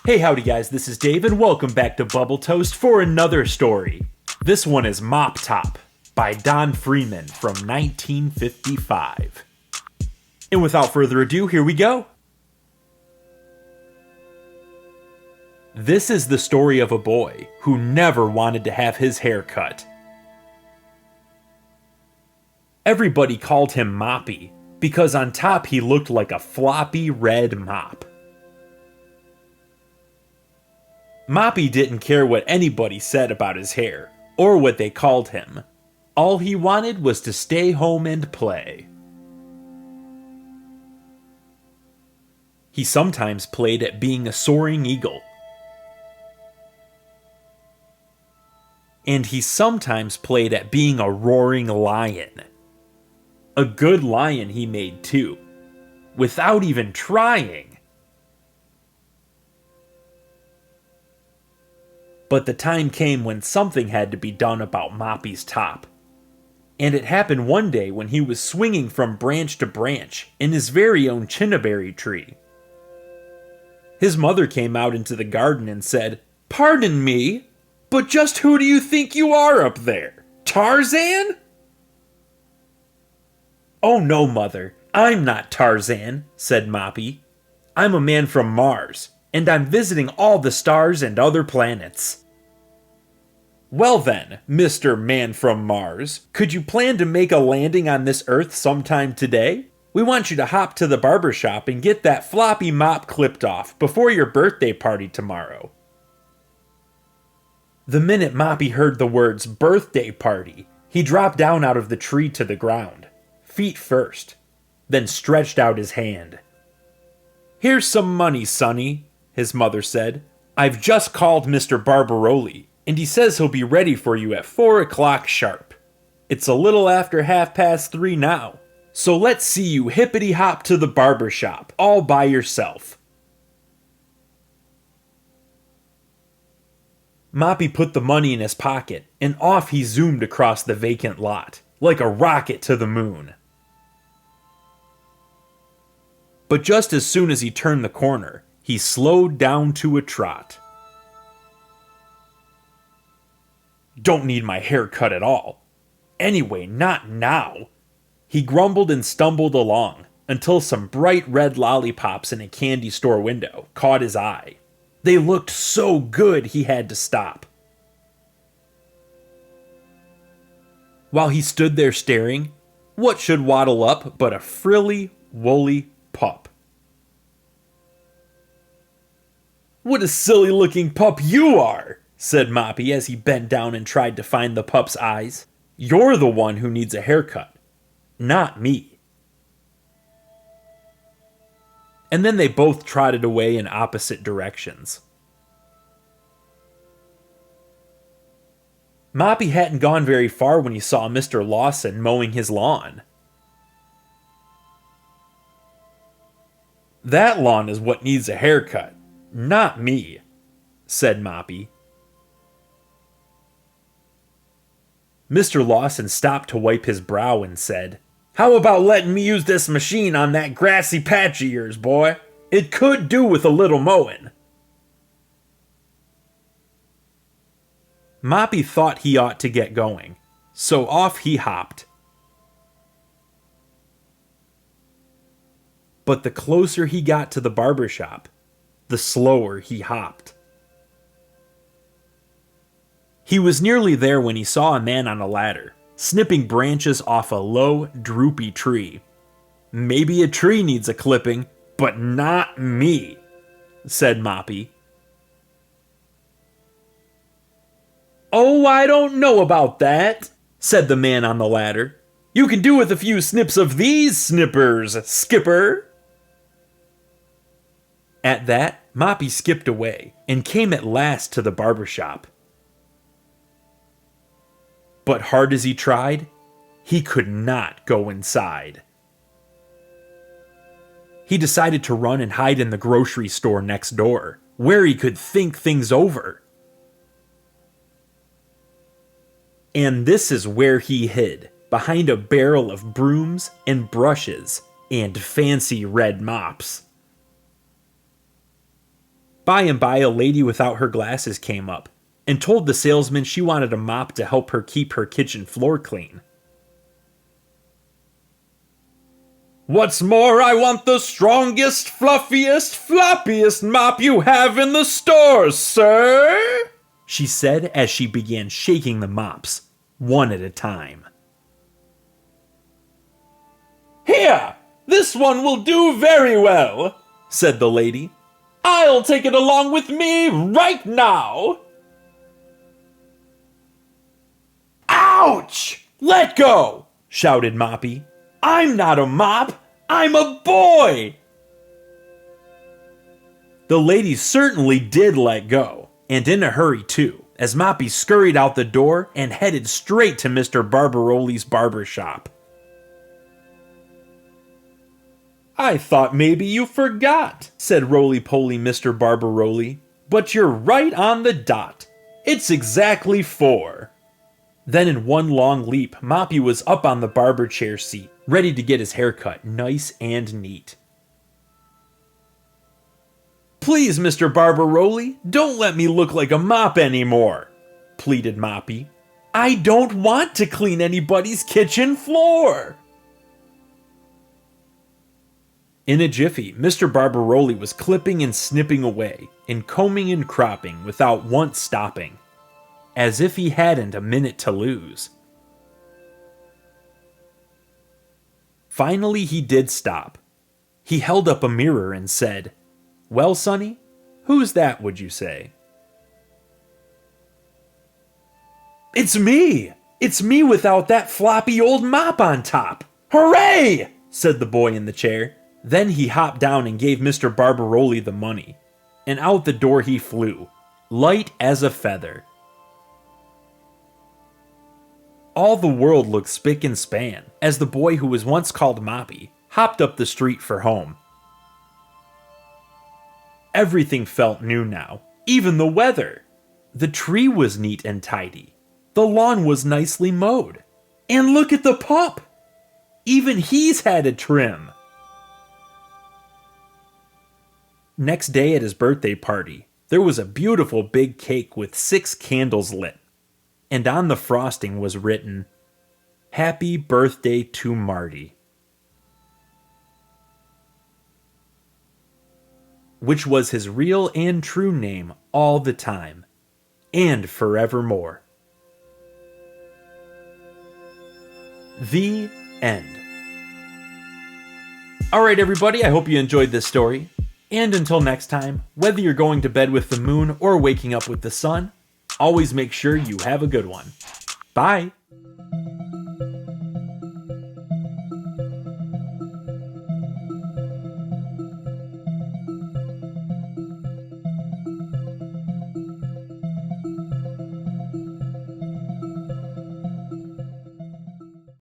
Hey howdy guys, this is Dave and welcome back to Bubble Toast for another story. This one is Mop Top by Don Freeman from 1955. And without further ado, here we go. This is the story of a boy who never wanted to have his hair cut. Everybody called him Moppy because on top he looked like a floppy red mop. Moppy didn't care what anybody said about his hair, or what they called him. All he wanted was to stay home and play. He sometimes played at being a soaring eagle. And he sometimes played at being a roaring lion. A good lion he made too, without even trying. But the time came when something had to be done about Moppy's top. And it happened one day when he was swinging from branch to branch in his very own chinnaberry tree. His mother came out into the garden and said, "Pardon me, but just who do you think you are up there? Tarzan?" "Oh no, Mother, I'm not Tarzan," said Moppy. "I'm a man from Mars, and I'm visiting all the stars and other planets." "Well then, Mr. Man from Mars, could you plan to make a landing on this Earth sometime today? We want you to hop to the barber shop and get that floppy mop clipped off before your birthday party tomorrow." The minute Moppy heard the words birthday party, he dropped down out of the tree to the ground, feet first, then stretched out his hand. "Here's some money, Sonny," his mother said. "I've just called Mr. Barbaroli, and he says he'll be ready for you at 4 o'clock sharp. It's a little after 3:30 now, so let's see you hippity-hop to the barber shop all by yourself." Moppy put the money in his pocket, and off he zoomed across the vacant lot, like a rocket to the moon. But just as soon as he turned the corner, he slowed down to a trot. "Don't need my hair cut at all. Anyway, not now." He grumbled and stumbled along until some bright red lollipops in a candy store window caught his eye. They looked so good he had to stop. While he stood there staring, what should waddle up but a frilly, woolly pup? "What a silly-looking pup you are," said Moppy as he bent down and tried to find the pup's eyes. "You're the one who needs a haircut, not me." And then they both trotted away in opposite directions. Moppy hadn't gone very far when he saw Mr. Lawson mowing his lawn. "That lawn is what needs a haircut, not me," said Moppy. Mr. Lawson stopped to wipe his brow and said, "How about letting me use this machine on that grassy patch of yours, boy? It could do with a little mowing." Moppy thought he ought to get going, so off he hopped. But the closer he got to the barber shop, the slower he hopped. He was nearly there when he saw a man on a ladder, snipping branches off a low, droopy tree. "Maybe a tree needs a clipping, but not me," said Moppy. "Oh, I don't know about that," said the man on the ladder. "You can do with a few snips of these snippers, Skipper." At that, Moppy skipped away and came at last to the barber shop. But hard as he tried, he could not go inside. He decided to run and hide in the grocery store next door, where he could think things over. And this is where he hid, behind a barrel of brooms and brushes and fancy red mops. By and by, a lady without her glasses came up and told the salesman she wanted a mop to help her keep her kitchen floor clean. "What's more, I want the strongest, fluffiest, floppiest mop you have in the store, sir," she said as she began shaking the mops, one at a time. "Here, this one will do very well," said the lady. "I'll take it along with me right now." "Ouch! Let go!" shouted Moppy. "I'm not a mop, I'm a boy!" The lady certainly did let go, and in a hurry too, as Moppy scurried out the door and headed straight to Mr. Barbaroli's barber shop. "I thought maybe you forgot," said roly-poly Mr. Barbaroli, "but you're right on the dot. It's exactly 4. Then in one long leap, Moppy was up on the barber chair seat, ready to get his hair cut nice and neat. "Please, Mr. Barbaroli, don't let me look like a mop anymore," pleaded Moppy. "I don't want to clean anybody's kitchen floor." In a jiffy, Mr. Barbaroli was clipping and snipping away, and combing and cropping without once stopping, as if he hadn't a minute to lose. Finally, he did stop. He held up a mirror and said, "Well, Sonny, who's that, would you say?" "It's me! It's me without that floppy old mop on top! Hooray!" said the boy in the chair. Then he hopped down and gave Mr. Barbaroli the money, and out the door he flew, light as a feather. All the world looked spick and span as the boy who was once called Moppy hopped up the street for home. Everything felt new now, even the weather. The tree was neat and tidy. The lawn was nicely mowed. And look at the pup! Even he's had a trim. Next day at his birthday party, there was a beautiful big cake with 6 candles lit, and on the frosting was written, "Happy Birthday to Marty," which was his real and true name all the time, and forevermore. The end. Alright everybody, I hope you enjoyed this story. And until next time, whether you're going to bed with the moon or waking up with the sun, always make sure you have a good one. Bye!